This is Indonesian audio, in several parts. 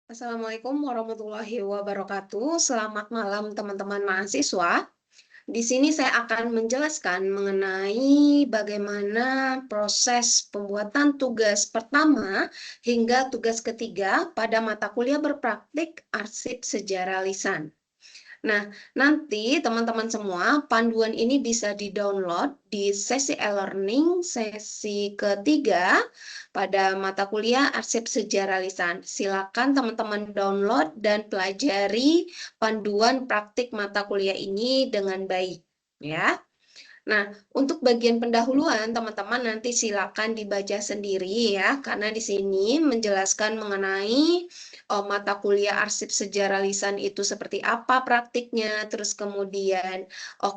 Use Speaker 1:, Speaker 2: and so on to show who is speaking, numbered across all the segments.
Speaker 1: Assalamualaikum warahmatullahi wabarakatuh. Selamat malam teman-teman mahasiswa. Di sini saya akan menjelaskan mengenai bagaimana proses pembuatan tugas pertama hingga tugas ketiga pada mata kuliah berpraktik arsip sejarah lisan. Nah, nanti teman-teman semua, panduan ini bisa di-download di sesi e-learning sesi ketiga pada mata kuliah Arsip Sejarah Lisan. Silakan teman-teman download dan pelajari panduan praktik mata kuliah ini dengan baik, ya. Nah, untuk bagian pendahuluan, teman-teman nanti silakan dibaca sendiri ya, karena di sini menjelaskan mengenai mata kuliah arsip sejarah lisan itu seperti apa praktiknya, terus kemudian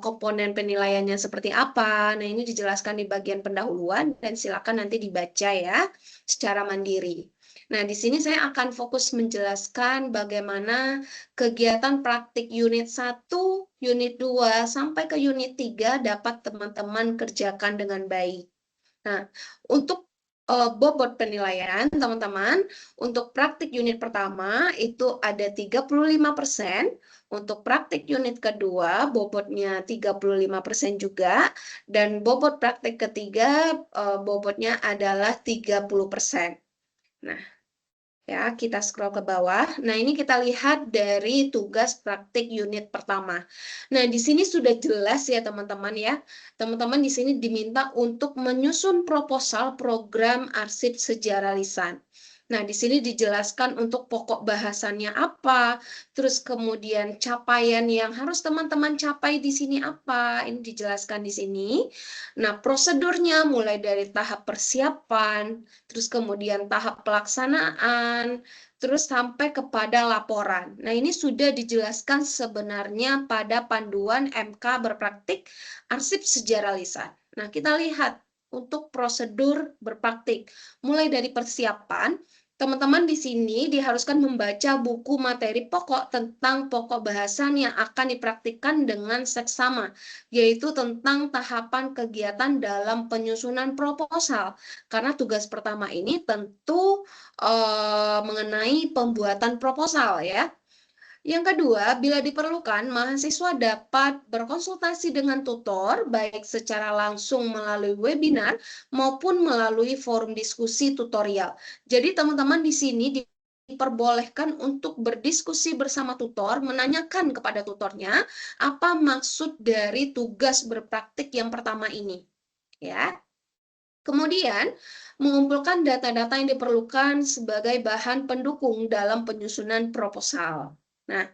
Speaker 1: komponen penilaiannya seperti apa. Nah, ini dijelaskan di bagian pendahuluan dan silakan nanti dibaca ya secara mandiri. Nah, di sini saya akan fokus menjelaskan bagaimana kegiatan praktik unit 1, unit 2, sampai ke unit 3 dapat teman-teman kerjakan dengan baik. Nah, untuk bobot penilaian, teman-teman, untuk praktik unit pertama itu ada 35%, untuk praktik unit kedua bobotnya 35% juga, dan bobot praktik ketiga bobotnya adalah 30%. Nah, ya, kita scroll ke bawah. Nah, ini kita lihat dari tugas praktik unit pertama. Nah, di sini sudah jelas ya, teman-teman ya. Teman-teman di sini diminta untuk menyusun proposal program arsip sejarah lisan. Nah, di sini dijelaskan untuk pokok bahasannya apa, terus kemudian capaian yang harus teman-teman capai di sini apa, ini dijelaskan di sini. Nah, prosedurnya mulai dari tahap persiapan, terus kemudian tahap pelaksanaan, terus sampai kepada laporan. Nah, ini sudah dijelaskan sebenarnya pada panduan MK berpraktik arsip sejarah lisan. Nah, kita lihat untuk prosedur berpraktik. Mulai dari persiapan, teman-teman di sini diharuskan membaca buku materi pokok tentang pokok bahasan yang akan dipraktikkan dengan seksama, yaitu tentang tahapan kegiatan dalam penyusunan proposal. Karena tugas pertama ini tentu mengenai pembuatan proposal ya. Yang kedua, bila diperlukan, mahasiswa dapat berkonsultasi dengan tutor, baik secara langsung melalui webinar maupun melalui forum diskusi tutorial. Jadi teman-teman di sini diperbolehkan untuk berdiskusi bersama tutor, menanyakan kepada tutornya apa maksud dari tugas berpraktik yang pertama ini. Ya. Kemudian, mengumpulkan data-data yang diperlukan sebagai bahan pendukung dalam penyusunan proposal. Nah,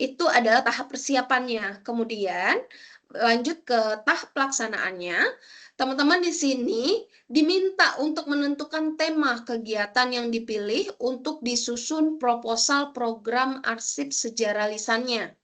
Speaker 1: itu adalah tahap persiapannya. Kemudian, lanjut ke tahap pelaksanaannya. Teman-teman di sini diminta untuk menentukan tema kegiatan yang dipilih untuk disusun proposal program arsip sejarah lisannya.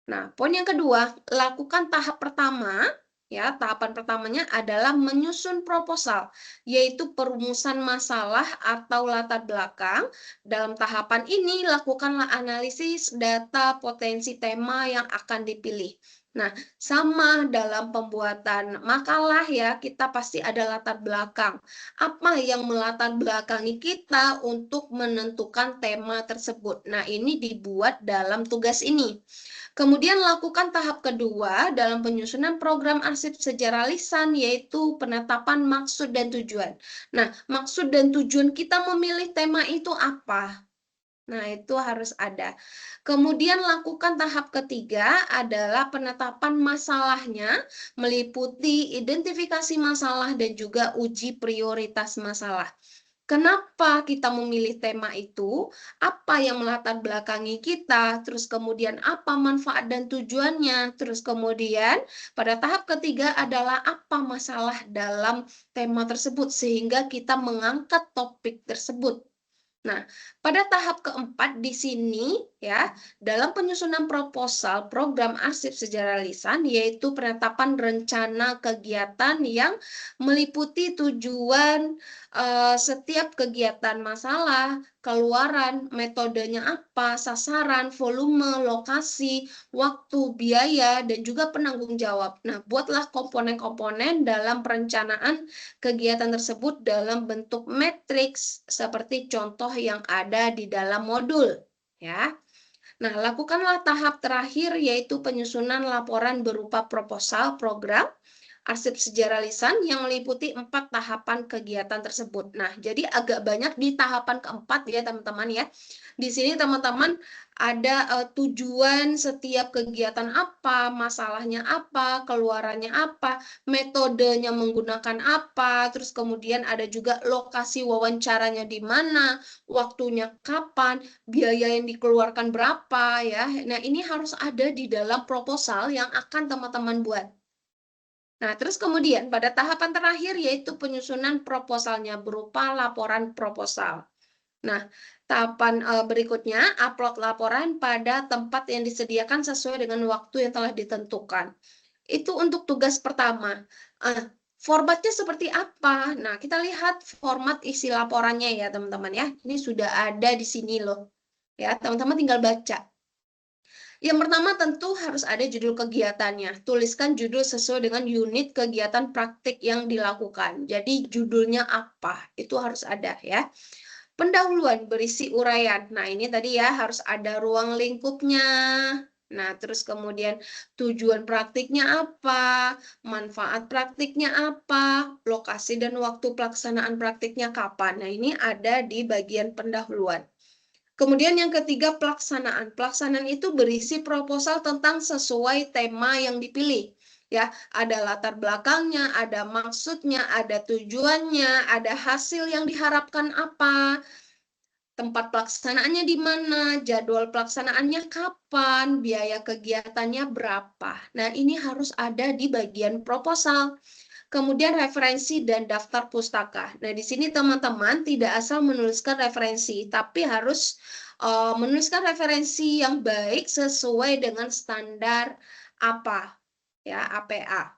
Speaker 1: Nah, poin yang kedua, lakukan tahap pertama, ya, tahapan pertamanya adalah menyusun proposal, yaitu perumusan masalah atau latar belakang. Dalam tahapan ini, lakukanlah analisis data potensi tema yang akan dipilih. Nah, sama dalam pembuatan makalah ya, kita pasti ada latar belakang. Apa yang melatar belakangi kita untuk menentukan tema tersebut? Nah, ini dibuat dalam tugas ini. Kemudian lakukan tahap kedua dalam penyusunan program arsip sejarah lisan, yaitu penetapan maksud dan tujuan. Nah, maksud dan tujuan kita memilih tema itu apa? Nah, itu harus ada. Kemudian lakukan tahap ketiga adalah penetapan masalahnya, meliputi identifikasi masalah dan juga uji prioritas masalah. Kenapa kita memilih tema itu? Apa yang melatar belakangi kita? Terus kemudian apa manfaat dan tujuannya? Terus kemudian pada tahap ketiga adalah apa masalah dalam tema tersebut sehingga kita mengangkat topik tersebut. Nah, pada tahap keempat di sini ya dalam penyusunan proposal program arsip sejarah lisan, yaitu penetapan rencana kegiatan yang meliputi tujuan setiap kegiatan, masalah, keluaran, metodenya apa, sasaran, volume, lokasi, waktu, biaya, dan juga penanggung jawab. Nah, buatlah komponen-komponen dalam perencanaan kegiatan tersebut dalam bentuk matriks seperti contoh yang ada di dalam modul, ya. Nah, lakukanlah tahap terakhir yaitu penyusunan laporan berupa proposal program arsip sejarah lisan yang meliputi 4 tahapan kegiatan tersebut. Nah, jadi agak banyak di tahapan keempat ya teman-teman ya. Di sini teman-teman ada tujuan setiap kegiatan apa, masalahnya apa, keluarannya apa, metodenya menggunakan apa, terus kemudian ada juga lokasi wawancaranya di mana, waktunya kapan, biaya yang dikeluarkan berapa ya. Nah, ini harus ada di dalam proposal yang akan teman-teman buat. Nah, terus kemudian pada tahapan terakhir yaitu penyusunan proposalnya berupa laporan proposal. Nah, tahapan berikutnya upload laporan pada tempat yang disediakan sesuai dengan waktu yang telah ditentukan. Itu untuk tugas pertama. Formatnya seperti apa? Nah, kita lihat format isi laporannya ya, teman-teman ya. Ini sudah ada di sini loh. Ya, teman-teman tinggal baca. Yang pertama tentu harus ada judul kegiatannya. Tuliskan judul sesuai dengan unit kegiatan praktik yang dilakukan. Jadi judulnya apa? Itu harus ada ya. Pendahuluan berisi uraian. Nah, ini tadi ya harus ada ruang lingkupnya. Nah, terus kemudian tujuan praktiknya apa? Manfaat praktiknya apa? Lokasi dan waktu pelaksanaan praktiknya kapan? Nah, ini ada di bagian pendahuluan. Kemudian yang ketiga pelaksanaan. Pelaksanaan itu berisi proposal tentang sesuai tema yang dipilih. Ya, ada latar belakangnya, ada maksudnya, ada tujuannya, ada hasil yang diharapkan apa, tempat pelaksanaannya di mana, jadwal pelaksanaannya kapan, biaya kegiatannya berapa. Nah, ini harus ada di bagian proposal. Kemudian referensi dan daftar pustaka. Nah, di sini teman-teman tidak asal menuliskan referensi, tapi harus menuliskan referensi yang baik sesuai dengan standar apa ya, APA.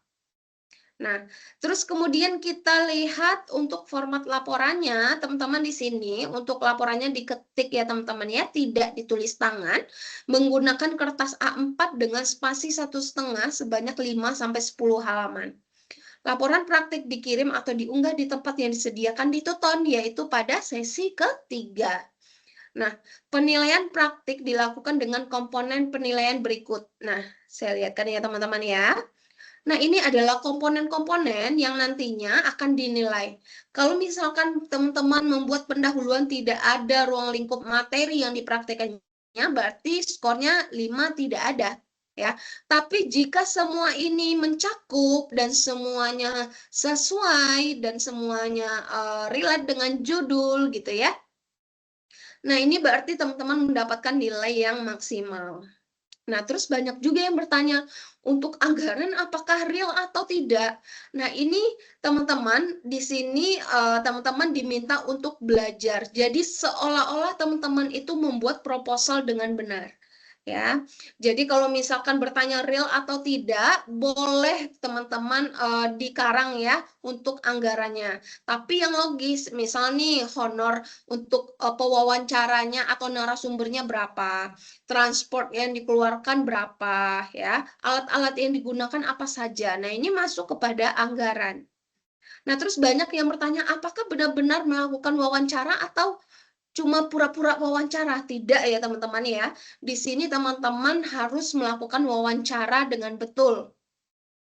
Speaker 1: Nah, terus kemudian kita lihat untuk format laporannya, teman-teman di sini untuk laporannya diketik ya teman-teman ya, tidak ditulis tangan, menggunakan kertas A4 dengan spasi 1,5 sebanyak 5-10 halaman. Laporan praktik dikirim atau diunggah di tempat yang disediakan di Tuton, yaitu pada sesi ketiga. Nah, penilaian praktik dilakukan dengan komponen penilaian berikut. Nah, saya lihatkan ya teman-teman ya. Nah, ini adalah komponen-komponen yang nantinya akan dinilai. Kalau misalkan teman-teman membuat pendahuluan tidak ada ruang lingkup materi yang dipraktekannya, berarti skornya 5 tidak ada. Ya, tapi jika semua ini mencakup dan semuanya sesuai dan semuanya relate dengan judul gitu ya. Nah, ini berarti teman-teman mendapatkan nilai yang maksimal. Nah, terus banyak juga yang bertanya, untuk anggaran apakah real atau tidak? Nah, ini teman-teman di sini teman-teman diminta untuk belajar. Jadi seolah-olah teman-teman itu membuat proposal dengan benar. Ya, jadi kalau misalkan bertanya real atau tidak, boleh teman-teman dikarang ya untuk anggarannya. Tapi yang logis, misal nih honor untuk pewawancaranya atau narasumbernya berapa, transport yang dikeluarkan berapa, ya, alat-alat yang digunakan apa saja. Nah, ini masuk kepada anggaran. Nah, terus banyak yang bertanya, apakah benar-benar melakukan wawancara atau cuma pura-pura wawancara? Tidak ya teman-teman ya. Di sini teman-teman harus melakukan wawancara dengan betul.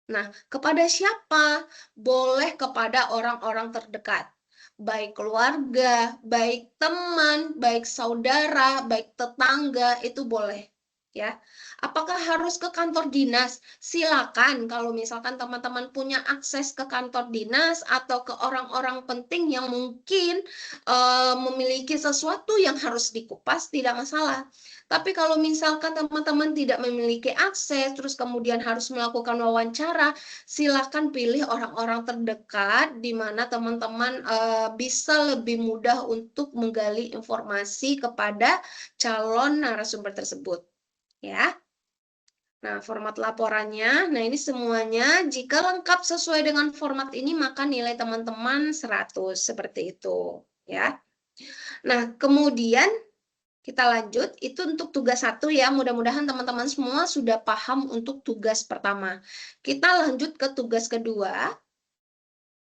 Speaker 1: Nah, kepada siapa? Boleh kepada orang-orang terdekat. Baik keluarga, baik teman, baik saudara, baik tetangga, itu boleh. ya. Apakah harus ke kantor dinas? Silakan kalau misalkan teman-teman punya akses ke kantor dinas atau ke orang-orang penting yang mungkin memiliki sesuatu yang harus dikupas, tidak masalah. Tapi kalau misalkan teman-teman tidak memiliki akses, terus kemudian harus melakukan wawancara, silakan pilih orang-orang terdekat di mana teman-teman bisa lebih mudah untuk menggali informasi kepada calon narasumber tersebut, ya. Nah, format laporannya, nah ini semuanya jika lengkap sesuai dengan format ini maka nilai teman-teman 100 seperti itu, ya. Nah, kemudian kita lanjut, itu untuk tugas 1 ya, mudah-mudahan teman-teman semua sudah paham untuk tugas pertama. Kita lanjut ke tugas kedua.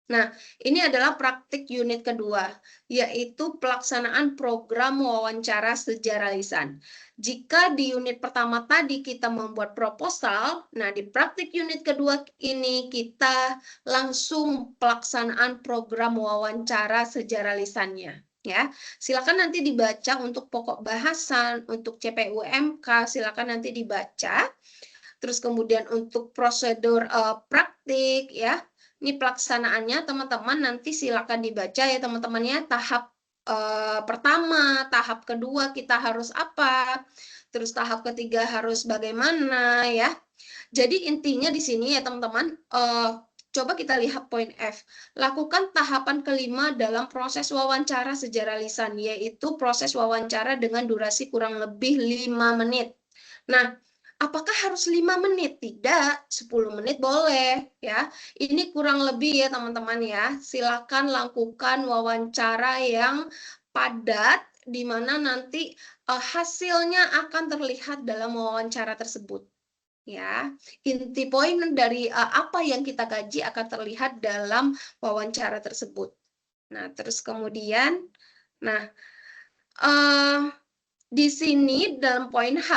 Speaker 1: Nah, ini adalah praktik unit kedua, yaitu pelaksanaan program wawancara sejarah lisan. Jika di unit pertama tadi kita membuat proposal, nah di praktik unit kedua ini kita langsung pelaksanaan program wawancara sejarah lisannya. Ya, silakan nanti dibaca untuk pokok bahasan, untuk CPUMK, silakan nanti dibaca. Terus kemudian untuk prosedur praktik ya, ini pelaksanaannya teman-teman nanti silakan dibaca ya teman-temannya, tahap pertama, tahap kedua kita harus apa, terus tahap ketiga harus bagaimana ya. Jadi intinya di sini ya teman-teman, coba kita lihat poin F. Lakukan tahapan kelima dalam proses wawancara sejarah lisan, yaitu proses wawancara dengan durasi kurang lebih 5 menit. Nah, apakah harus 5 menit? Tidak, 10 menit boleh ya. Ini kurang lebih ya teman-teman ya. Silakan lakukan wawancara yang padat di mana nanti hasilnya akan terlihat dalam wawancara tersebut. Ya, inti poin dari apa yang kita kaji akan terlihat dalam wawancara tersebut. Nah, terus kemudian, nah, di sini dalam poin H,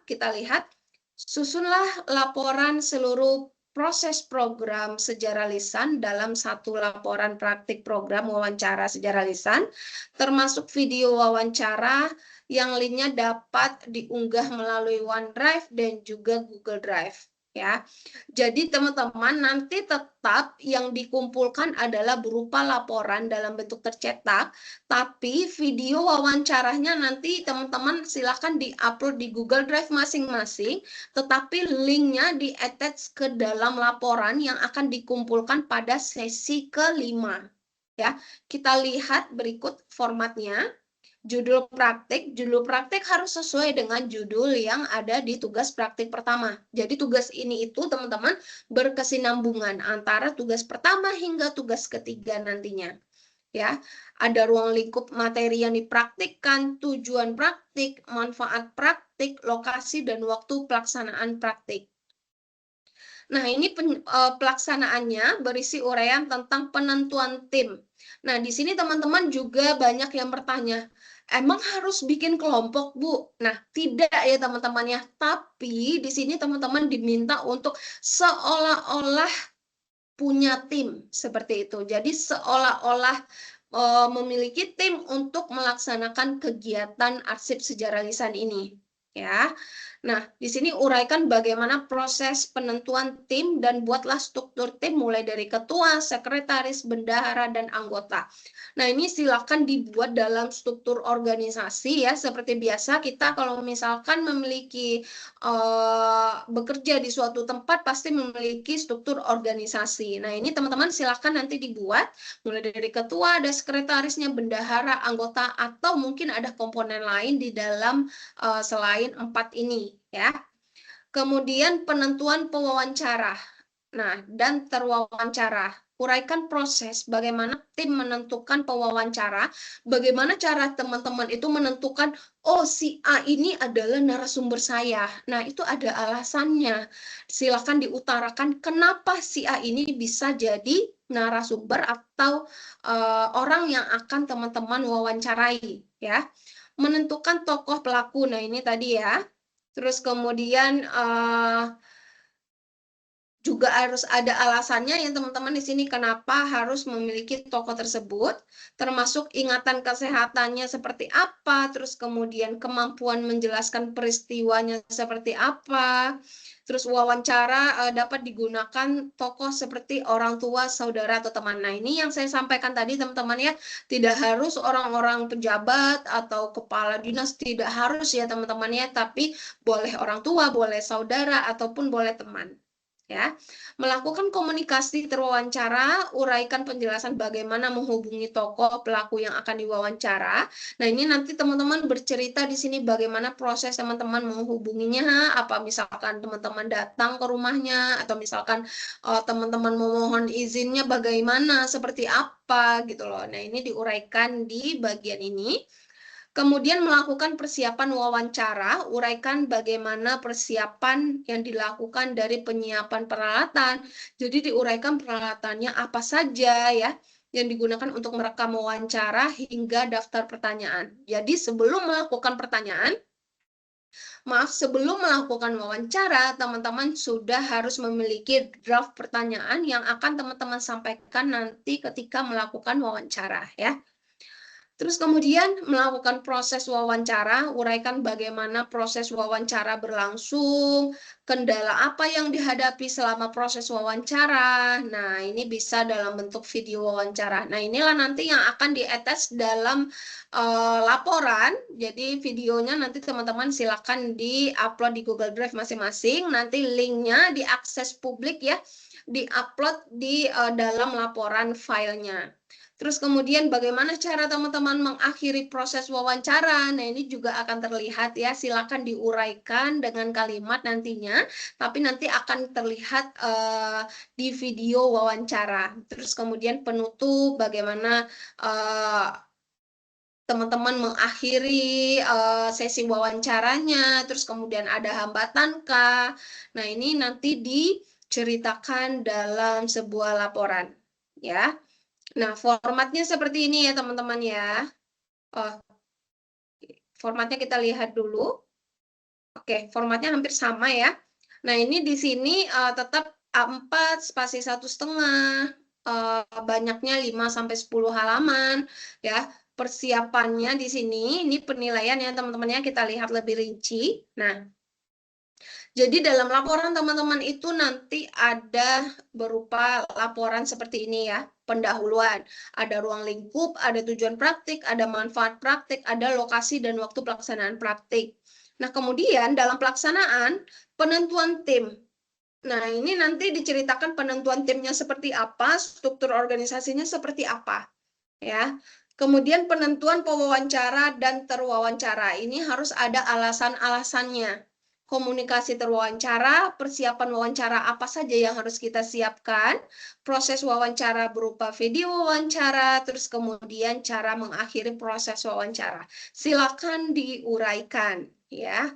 Speaker 1: kita lihat, susunlah laporan seluruh proses program sejarah lisan dalam satu laporan praktik program wawancara sejarah lisan, termasuk video wawancara yang linknya dapat diunggah melalui OneDrive dan juga Google Drive. Ya, jadi teman-teman nanti tetap yang dikumpulkan adalah berupa laporan dalam bentuk tercetak, tapi video wawancaranya nanti teman-teman silahkan di-upload di Google Drive masing-masing, tetapi linknya di-attach ke dalam laporan yang akan dikumpulkan pada sesi kelima. Ya, kita lihat berikut formatnya. Judul praktik harus sesuai dengan judul yang ada di tugas praktik pertama. Jadi tugas ini itu teman-teman berkesinambungan antara tugas pertama hingga tugas ketiga nantinya. Ya, ada ruang lingkup materi yang dipraktikkan, tujuan praktik, manfaat praktik, lokasi dan waktu pelaksanaan praktik. Nah, ini pelaksanaannya berisi uraian tentang penentuan tim. Nah, di sini teman-teman juga banyak yang bertanya, emang harus bikin kelompok, Bu? Nah, tidak ya teman-teman ya. Tapi di sini teman-teman diminta untuk seolah-olah punya tim seperti itu. Jadi seolah-olah memiliki tim untuk melaksanakan kegiatan arsip sejarah lisan ini. Ya, nah di sini uraikan bagaimana proses penentuan tim dan buatlah struktur tim mulai dari ketua, sekretaris, bendahara dan anggota. Nah ini silakan dibuat dalam struktur organisasi ya seperti biasa kita kalau misalkan memiliki bekerja di suatu tempat pasti memiliki struktur organisasi. Nah ini teman-teman silakan nanti dibuat mulai dari ketua, ada sekretarisnya, bendahara, anggota atau mungkin ada komponen lain di dalam selain 4 ini ya. Kemudian penentuan pewawancara. Nah, dan terwawancara. Uraikan proses bagaimana tim menentukan pewawancara, bagaimana cara teman-teman itu menentukan, oh si A ini adalah narasumber saya. Nah, itu ada alasannya. Silakan diutarakan kenapa si A ini bisa jadi narasumber atau orang yang akan teman-teman wawancarai ya. Menentukan tokoh pelaku. Nah, ini tadi ya. Terus kemudian juga harus ada alasannya ya teman-teman di sini kenapa harus memiliki tokoh tersebut, termasuk ingatan kesehatannya seperti apa, terus kemudian kemampuan menjelaskan peristiwanya seperti apa, terus wawancara dapat digunakan tokoh seperti orang tua, saudara, atau teman. Nah, ini yang saya sampaikan tadi teman-teman ya, tidak harus orang-orang pejabat atau kepala dinas, tidak harus ya teman-teman ya, tapi boleh orang tua, boleh saudara, ataupun boleh teman. Ya, melakukan komunikasi terwawancara, uraikan penjelasan bagaimana menghubungi tokoh pelaku yang akan diwawancara. Nah, ini nanti teman-teman bercerita di sini bagaimana proses teman-teman menghubunginya, apa misalkan teman-teman datang ke rumahnya, atau misalkan teman-teman memohon izinnya bagaimana, seperti apa gitu loh. Nah, ini diuraikan di bagian ini. Kemudian melakukan persiapan wawancara, uraikan bagaimana persiapan yang dilakukan dari penyiapan peralatan. Jadi diuraikan peralatannya apa saja ya yang digunakan untuk merekam wawancara hingga daftar pertanyaan. Jadi sebelum melakukan wawancara, teman-teman sudah harus memiliki draft pertanyaan yang akan teman-teman sampaikan nanti ketika melakukan wawancara ya. Terus kemudian melakukan proses wawancara, uraikan bagaimana proses wawancara berlangsung, kendala apa yang dihadapi selama proses wawancara. Nah, ini bisa dalam bentuk video wawancara. Nah, inilah nanti yang akan di-attach dalam laporan. Jadi videonya nanti teman-teman silakan di-upload di Google Drive masing-masing. Nanti linknya diakses publik ya, di-upload di dalam laporan filenya. Terus kemudian bagaimana cara teman-teman mengakhiri proses wawancara? Nah, ini juga akan terlihat ya, silakan diuraikan dengan kalimat nantinya, tapi nanti akan terlihat di video wawancara. Terus kemudian penutup bagaimana teman-teman mengakhiri sesi wawancaranya, terus kemudian ada hambatankah? Nah, ini nanti diceritakan dalam sebuah laporan ya. Nah, formatnya seperti ini ya teman-teman ya. Formatnya kita lihat dulu. Oke, formatnya hampir sama ya. Nah, ini di sini tetap A4 spasi 1,5, banyaknya 5-10 halaman ya. Persiapannya di sini, ini penilaian ya teman-teman ya, kita lihat lebih rinci. Nah, jadi dalam laporan teman-teman itu nanti ada berupa laporan seperti ini ya, pendahuluan. Ada ruang lingkup, ada tujuan praktik, ada manfaat praktik, ada lokasi dan waktu pelaksanaan praktik. Nah, kemudian dalam pelaksanaan, penentuan tim. Nah, ini nanti diceritakan penentuan timnya seperti apa, struktur organisasinya seperti apa. Ya. Kemudian penentuan pewawancara dan terwawancara. Ini harus ada alasan-alasannya. Komunikasi terwawancara, persiapan wawancara apa saja yang harus kita siapkan, proses wawancara berupa video wawancara, terus kemudian cara mengakhiri proses wawancara. Silakan diuraikan ya.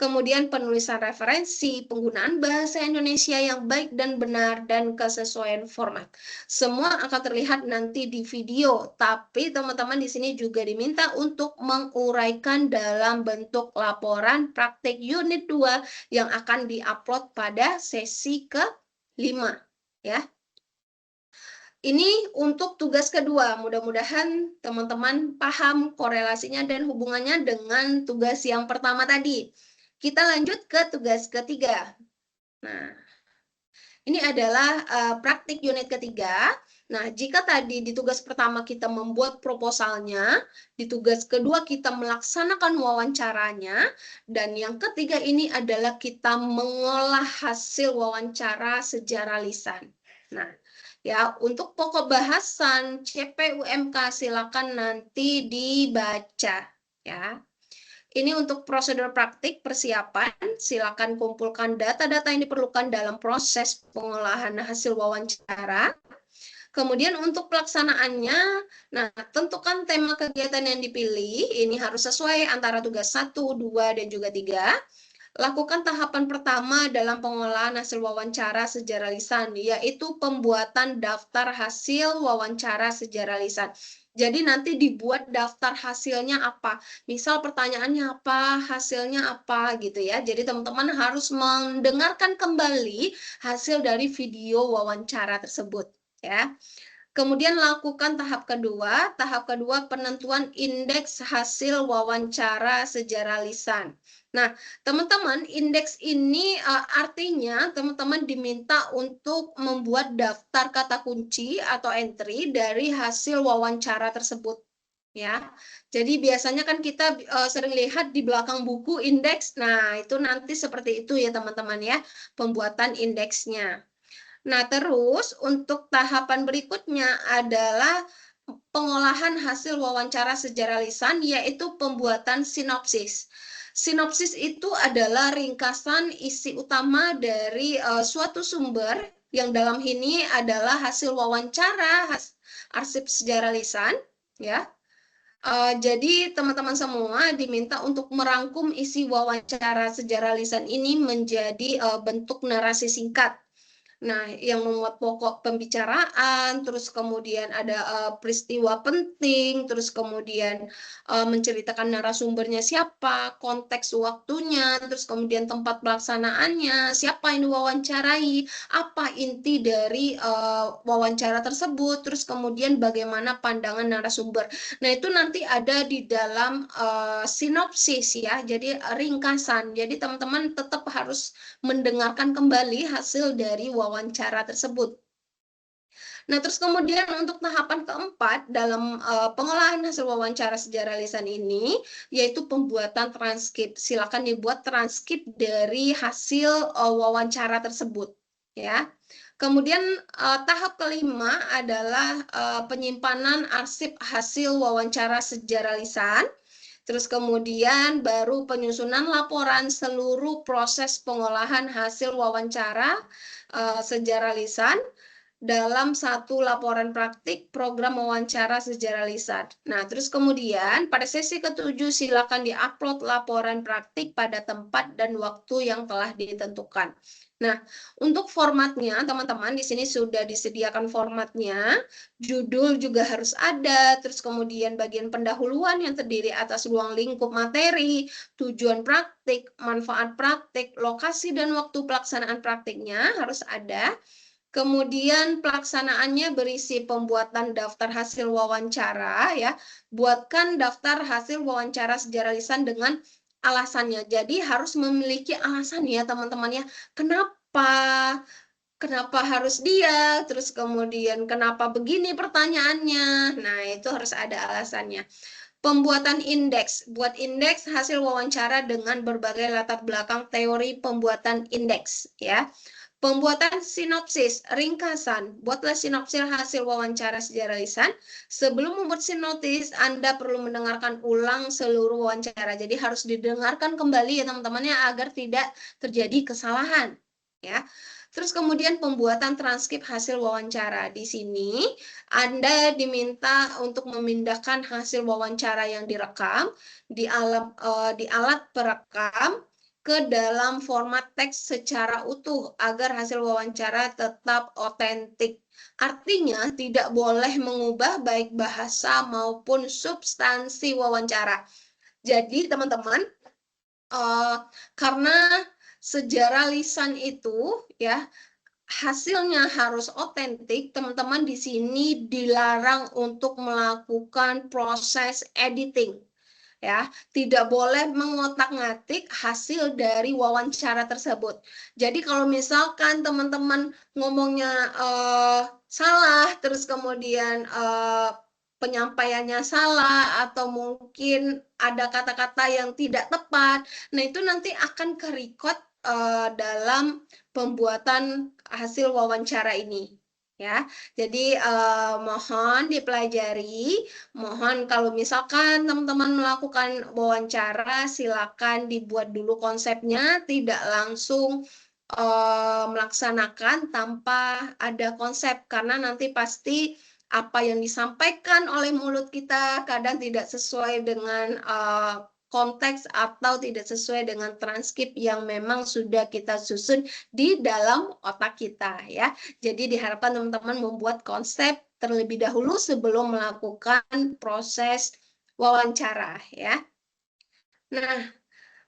Speaker 1: Kemudian penulisan referensi, penggunaan bahasa Indonesia yang baik dan benar, dan kesesuaian format. Semua akan terlihat nanti di video, tapi teman-teman di sini juga diminta untuk menguraikan dalam bentuk laporan praktik unit 2 yang akan diupload pada sesi ke-5. Ya. Ini untuk tugas kedua, mudah-mudahan teman-teman paham korelasinya dan hubungannya dengan tugas yang pertama tadi. Kita lanjut ke tugas ketiga. Nah, ini adalah praktik unit ketiga. Nah, jika tadi di tugas pertama kita membuat proposalnya, di tugas kedua kita melaksanakan wawancaranya, dan yang ketiga ini adalah kita mengolah hasil wawancara secara lisan. Nah, ya untuk pokok bahasan CPUMK silakan nanti dibaca ya. Ini untuk prosedur praktik persiapan, silakan kumpulkan data-data yang diperlukan dalam proses pengolahan hasil wawancara. Kemudian untuk pelaksanaannya, nah tentukan tema kegiatan yang dipilih, ini harus sesuai antara tugas 1, 2, dan juga 3. Lakukan tahapan pertama dalam pengolahan hasil wawancara secara lisan, yaitu pembuatan daftar hasil wawancara secara lisan. Jadi nanti dibuat daftar hasilnya apa, misal pertanyaannya apa, hasilnya apa gitu ya. Jadi teman-teman harus mendengarkan kembali hasil dari video wawancara tersebut ya. Kemudian lakukan tahap kedua penentuan indeks hasil wawancara secara lisan. Nah, teman-teman, indeks ini artinya teman-teman diminta untuk membuat daftar kata kunci atau entry dari hasil wawancara tersebut. Ya, jadi biasanya kan kita sering lihat di belakang buku indeks. Nah, itu nanti seperti itu ya teman-teman ya, pembuatan indeksnya. Nah, terus untuk tahapan berikutnya adalah pengolahan hasil wawancara secara lisan, yaitu pembuatan sinopsis. Sinopsis itu adalah ringkasan isi utama dari suatu sumber yang dalam ini adalah hasil wawancara arsip secara lisan, ya. Jadi teman-teman semua diminta untuk merangkum isi wawancara secara lisan ini menjadi bentuk narasi singkat. Nah, yang memuat pokok pembicaraan, terus kemudian ada peristiwa penting, terus kemudian menceritakan narasumbernya siapa, konteks waktunya, terus kemudian tempat pelaksanaannya, siapa yang diwawancarai, apa inti dari wawancara tersebut, terus kemudian bagaimana pandangan narasumber. Nah, itu nanti ada di dalam sinopsis ya, jadi ringkasan. Jadi teman-teman tetap harus mendengarkan kembali hasil dari wawancara tersebut. Nah, terus kemudian untuk tahapan keempat dalam pengolahan hasil wawancara secara lisan ini, yaitu pembuatan transkrip. Silakan dibuat transkrip dari hasil wawancara tersebut, ya. Kemudian tahap kelima adalah penyimpanan arsip hasil wawancara secara lisan. Terus kemudian baru penyusunan laporan seluruh proses pengolahan hasil wawancara secara lisan dalam satu laporan praktik program wawancara secara lisan. Nah, terus kemudian pada sesi ketujuh silakan diupload laporan praktik pada tempat dan waktu yang telah ditentukan. Nah, untuk formatnya teman-teman di sini sudah disediakan formatnya, judul juga harus ada, terus kemudian bagian pendahuluan yang terdiri atas ruang lingkup materi, tujuan praktik, manfaat praktik, lokasi dan waktu pelaksanaan praktiknya harus ada. Kemudian pelaksanaannya berisi pembuatan daftar hasil wawancara ya. Buatkan daftar hasil wawancara secara lisan dengan alasannya. Jadi harus memiliki alasan ya teman-teman ya. Kenapa harus dia? Terus kemudian kenapa begini pertanyaannya? Nah, itu harus ada alasannya. Pembuatan indeks. Buat indeks hasil wawancara dengan berbagai latar belakang teori pembuatan indeks ya. Pembuatan sinopsis, ringkasan. Buatlah sinopsis hasil wawancara secara lisan. Sebelum membuat sinopsis, Anda perlu mendengarkan ulang seluruh wawancara. Jadi harus didengarkan kembali ya teman-temannya agar tidak terjadi kesalahan. Ya. Terus kemudian pembuatan transkrip hasil wawancara. Di sini Anda diminta untuk memindahkan hasil wawancara yang direkam di alat perekam ke dalam format teks secara utuh agar hasil wawancara tetap otentik. Artinya tidak boleh mengubah baik bahasa maupun substansi wawancara. Jadi teman-teman, karena sejarah lisan itu ya hasilnya harus otentik, teman-teman di sini dilarang untuk melakukan proses editing. Ya, tidak boleh mengotak-ngatik hasil dari wawancara tersebut. Jadi kalau misalkan teman-teman ngomongnya salah, terus kemudian penyampaiannya salah atau mungkin ada kata-kata yang tidak tepat, nah itu nanti akan ke-record dalam pembuatan hasil wawancara ini. Ya, jadi mohon dipelajari. Mohon kalau misalkan teman-teman melakukan wawancara, silakan dibuat dulu konsepnya, tidak langsung melaksanakan tanpa ada konsep, karena nanti pasti apa yang disampaikan oleh mulut kita kadang tidak sesuai dengan konteks atau tidak sesuai dengan transkrip yang memang sudah kita susun di dalam otak kita ya. Jadi diharapkan teman-teman membuat konsep terlebih dahulu sebelum melakukan proses wawancara ya. Nah,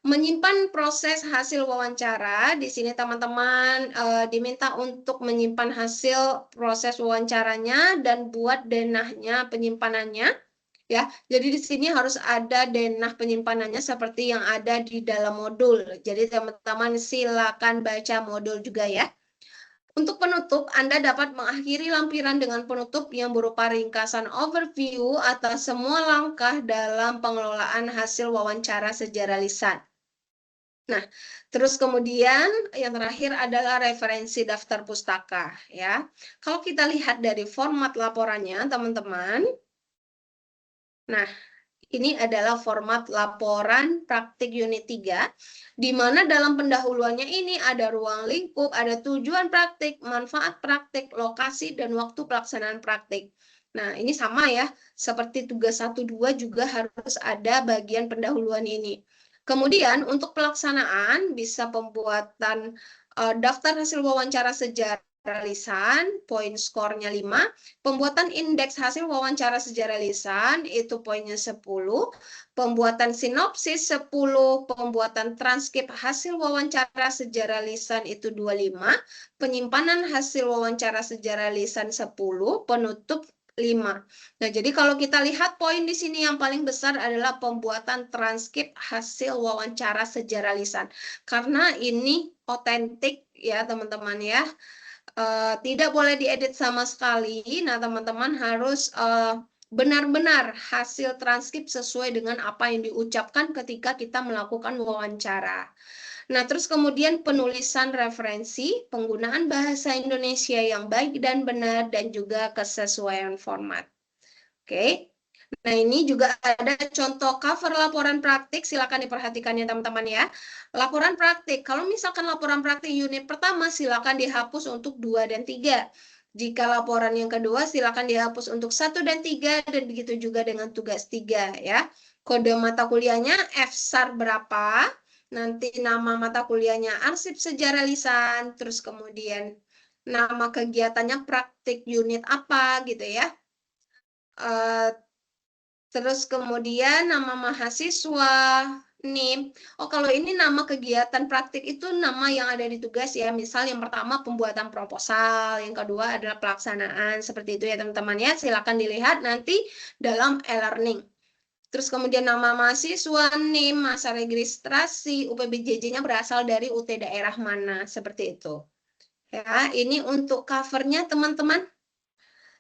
Speaker 1: menyimpan proses hasil wawancara, di sini teman-teman diminta untuk menyimpan hasil proses wawancaranya dan buat denahnya penyimpanannya. Ya, jadi di sini harus ada denah penyimpanannya seperti yang ada di dalam modul. Jadi teman-teman silakan baca modul juga ya. Untuk penutup, Anda dapat mengakhiri lampiran dengan penutup yang berupa ringkasan overview atas semua langkah dalam pengelolaan hasil wawancara secara lisan. Nah, terus kemudian yang terakhir adalah referensi daftar pustaka ya. Kalau kita lihat dari format laporannya, teman-teman. Nah, ini adalah format laporan praktik unit 3, di mana dalam pendahuluannya ini ada ruang lingkup, ada tujuan praktik, manfaat praktik, lokasi, dan waktu pelaksanaan praktik. Nah, ini sama ya, seperti tugas 1-2 juga harus ada bagian pendahuluan ini. Kemudian untuk pelaksanaan bisa pembuatan daftar hasil wawancara sejarah lisan, poin skornya 5, pembuatan indeks hasil wawancara sejarah lisan, itu poinnya 10, pembuatan sinopsis 10, pembuatan transkrip hasil wawancara sejarah lisan itu 25, penyimpanan hasil wawancara sejarah lisan 10, penutup 5. Nah, jadi kalau kita lihat poin di sini yang paling besar adalah pembuatan transkrip hasil wawancara sejarah lisan. Karena ini otentik ya teman-teman ya. Tidak boleh diedit sama sekali. Nah, teman-teman harus benar-benar hasil transkrip sesuai dengan apa yang diucapkan ketika kita melakukan wawancara. Nah, terus kemudian penulisan referensi, penggunaan bahasa Indonesia yang baik dan benar, dan juga kesesuaian format. Oke. Nah, ini juga ada contoh cover laporan praktik, silakan diperhatikan ya teman-teman ya. Laporan praktik, kalau misalkan laporan praktik unit pertama, silakan dihapus untuk 2 dan 3. Jika laporan yang kedua, silakan dihapus untuk 1 dan 3, dan begitu juga dengan tugas 3 ya. Kode mata kuliahnya FSAR berapa, nanti nama mata kuliahnya arsip sejarah lisan, terus kemudian nama kegiatannya praktik unit apa gitu ya. Terus kemudian nama mahasiswa, NIM. Oh, kalau ini nama kegiatan praktik itu nama yang ada di tugas ya. Misal yang pertama pembuatan proposal, yang kedua adalah pelaksanaan. Seperti itu ya teman-teman ya. Silakan dilihat nanti dalam e-learning. Terus kemudian nama mahasiswa, NIM, masa registrasi, UPBJJ-nya berasal dari UT daerah mana. Seperti itu. Ya, ini untuk covernya teman-teman.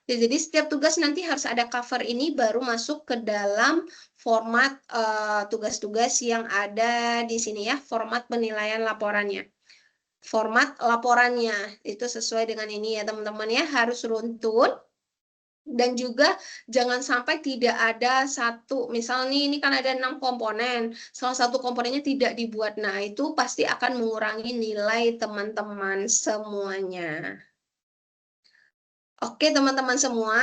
Speaker 1: Ya, jadi setiap tugas nanti harus ada cover ini baru masuk ke dalam format tugas-tugas yang ada di sini ya, format penilaian laporannya. Format laporannya itu sesuai dengan ini ya teman-teman ya, harus runtun. Dan juga jangan sampai tidak ada satu, misalnya ini kan ada 6 komponen, salah satu komponennya tidak dibuat. Nah, itu pasti akan mengurangi nilai teman-teman semuanya. Oke teman-teman semua,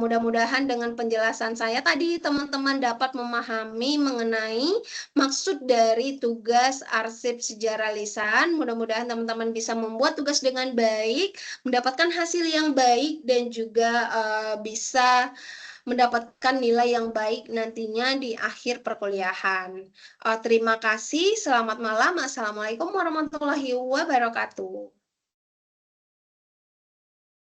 Speaker 1: mudah-mudahan dengan penjelasan saya tadi teman-teman dapat memahami mengenai maksud dari tugas arsip sejarah lisan. Mudah-mudahan teman-teman bisa membuat tugas dengan baik, mendapatkan hasil yang baik, dan juga bisa mendapatkan nilai yang baik nantinya di akhir perkuliahan. Terima kasih, selamat malam. Assalamualaikum warahmatullahi wabarakatuh.